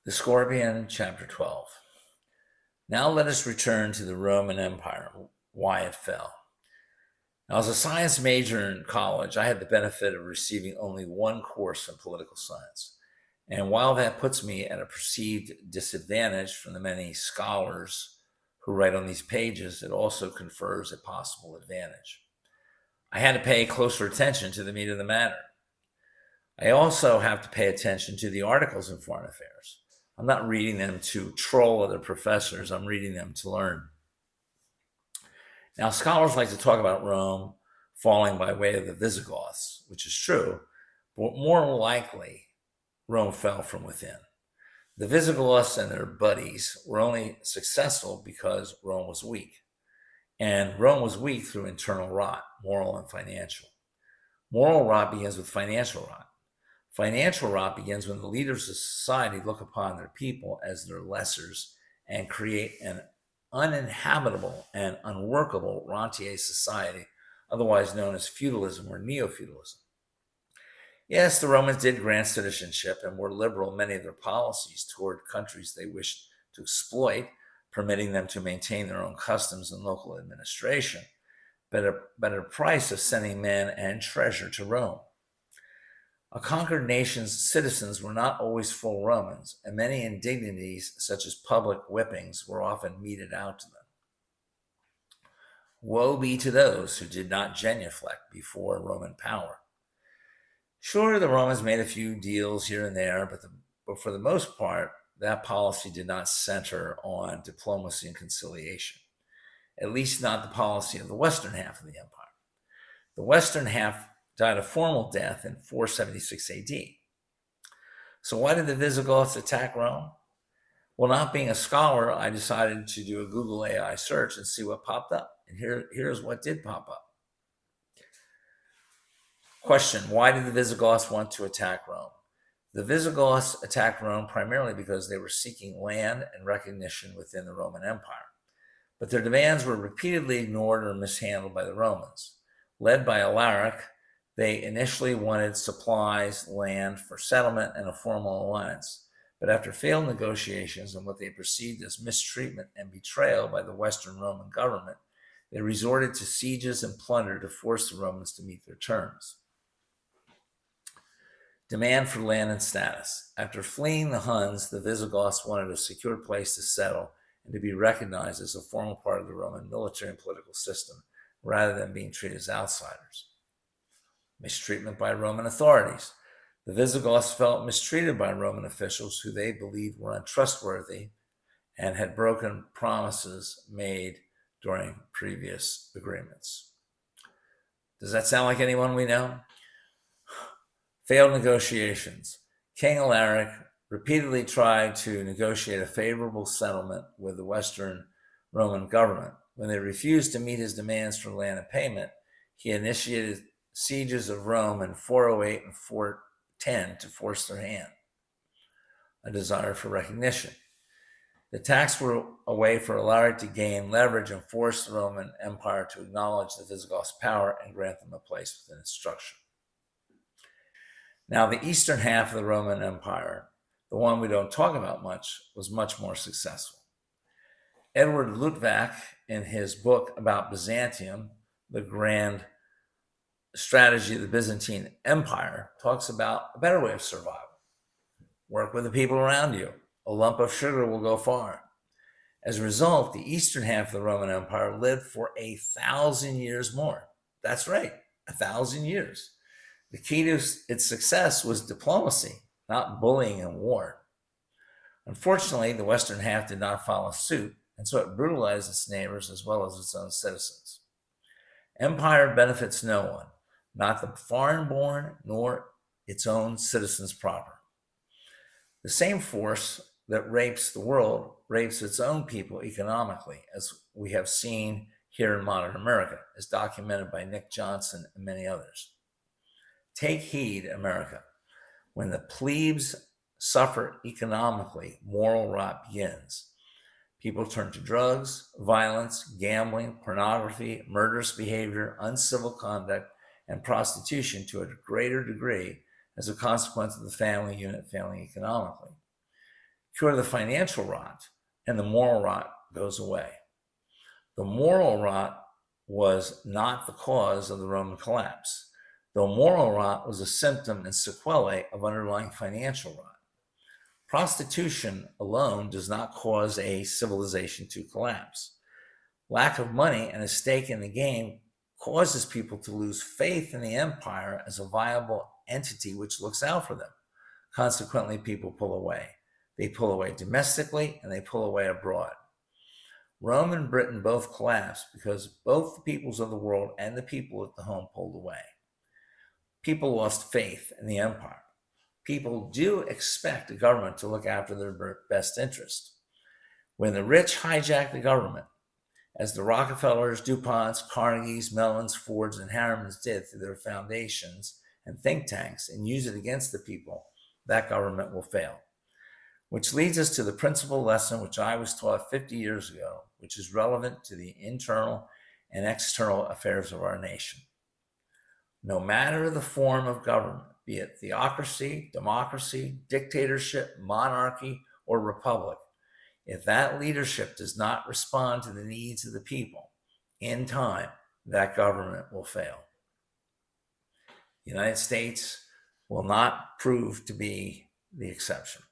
The Scorpion, Chapter 12. Now let us return to the Roman Empire, why it fell. Now, as a science major in college, I had the benefit of receiving only one course in political science. And while that puts me at a perceived disadvantage from the many scholars who write on these pages, it also confers a possible advantage. I had to pay closer attention to the meat of the matter. I also have to pay attention to the articles in Foreign Affairs. I'm not reading them to troll other professors. I'm reading them to learn. Now, scholars like to talk about Rome falling by way of the Visigoths, which is true, but more likely, Rome fell from within. The Visigoths and their buddies were only successful because Rome was weak. And Rome was weak through internal rot, moral and financial. Moral rot begins with financial rot. Financial rot begins when the leaders of society look upon their people as their lessers and create an uninhabitable and unworkable rentier society, otherwise known as feudalism or neo-feudalism. Yes, the Romans did grant citizenship and were liberal in many of their policies toward countries they wished to exploit, permitting them to maintain their own customs and local administration, but at a price of sending men and treasure to Rome. A conquered nation's citizens were not always full Romans, and many indignities, such as public whippings, were often meted out to them. Woe be to those who did not genuflect before Roman power. Sure, the Romans made a few deals here and there, but for the most part, that policy did not center on diplomacy and conciliation, at least not the policy of the western half of the empire. The western half died a formal death in 476 AD. So why did the Visigoths attack Rome? Well, not being a scholar, I decided to do a Google AI search and see what popped up. And here's what did pop up. Question, why did the Visigoths want to attack Rome? The Visigoths attacked Rome primarily because they were seeking land and recognition within the Roman Empire. But their demands were repeatedly ignored or mishandled by the Romans. Led by Alaric, they initially wanted supplies, land for settlement, and a formal alliance. But after failed negotiations and what they perceived as mistreatment and betrayal by the Western Roman government, they resorted to sieges and plunder to force the Romans to meet their terms. Demand for land and status. After fleeing the Huns, the Visigoths wanted a secure place to settle and to be recognized as a formal part of the Roman military and political system, rather than being treated as outsiders. Mistreatment by Roman authorities. The Visigoths felt mistreated by Roman officials who they believed were untrustworthy and had broken promises made during previous agreements. Does that sound like anyone we know? Failed negotiations. King Alaric repeatedly tried to negotiate a favorable settlement with the Western Roman government. When they refused to meet his demands for land and payment, he initiated sieges of Rome in 408 and 410 to force their hand, a desire for recognition. The attacks were a way for Alaric to gain leverage and force the Roman Empire to acknowledge the Visigoths' power and grant them a place within its structure. Now, the eastern half of the Roman Empire, the one we don't talk about much, was much more successful. Edward Luttwak, in his book about Byzantium, The Grand Strategy of the Byzantine Empire, talks about a better way of survival. Work with the people around you. A lump of sugar will go far. As a result, the eastern half of the Roman Empire lived for 1,000 years more. That's right, 1,000 years. The key to its success was diplomacy, not bullying and war. Unfortunately, the western half did not follow suit, and so it brutalized its neighbors as well as its own citizens. Empire benefits no one, not the foreign-born nor its own citizens proper. The same force that rapes the world rapes its own people economically, as we have seen here in modern America, as documented by Nick Johnson and many others. Take heed, America. When the plebes suffer economically, moral rot begins. People turn to drugs, violence, gambling, pornography, murderous behavior, uncivil conduct, and prostitution to a greater degree as a consequence of the family unit failing economically. cure the financial rot, and the moral rot goes away. The moral rot was not the cause of the Roman collapse, though moral rot was a symptom and sequelae of underlying financial rot. Prostitution alone does not cause a civilization to collapse. Lack of money and a stake in the game causes people to lose faith in the empire as a viable entity which looks out for them. Consequently, people pull away. They pull away domestically and they pull away abroad. Rome and Britain both collapsed because both the peoples of the world and the people at the home pulled away. People lost faith in the empire. People do expect the government to look after their best interest. When the rich hijack the government, as the Rockefellers, DuPonts, Carnegies, Mellons, Fords, and Harrimans did through their foundations and think tanks, and use it against the people, that government will fail. Which leads us to the principal lesson which I was taught 50 years ago, which is relevant to the internal and external affairs of our nation. No matter the form of government, be it theocracy, democracy, dictatorship, monarchy, or republic, if that leadership does not respond to the needs of the people in time, that government will fail. The United States will not prove to be the exception.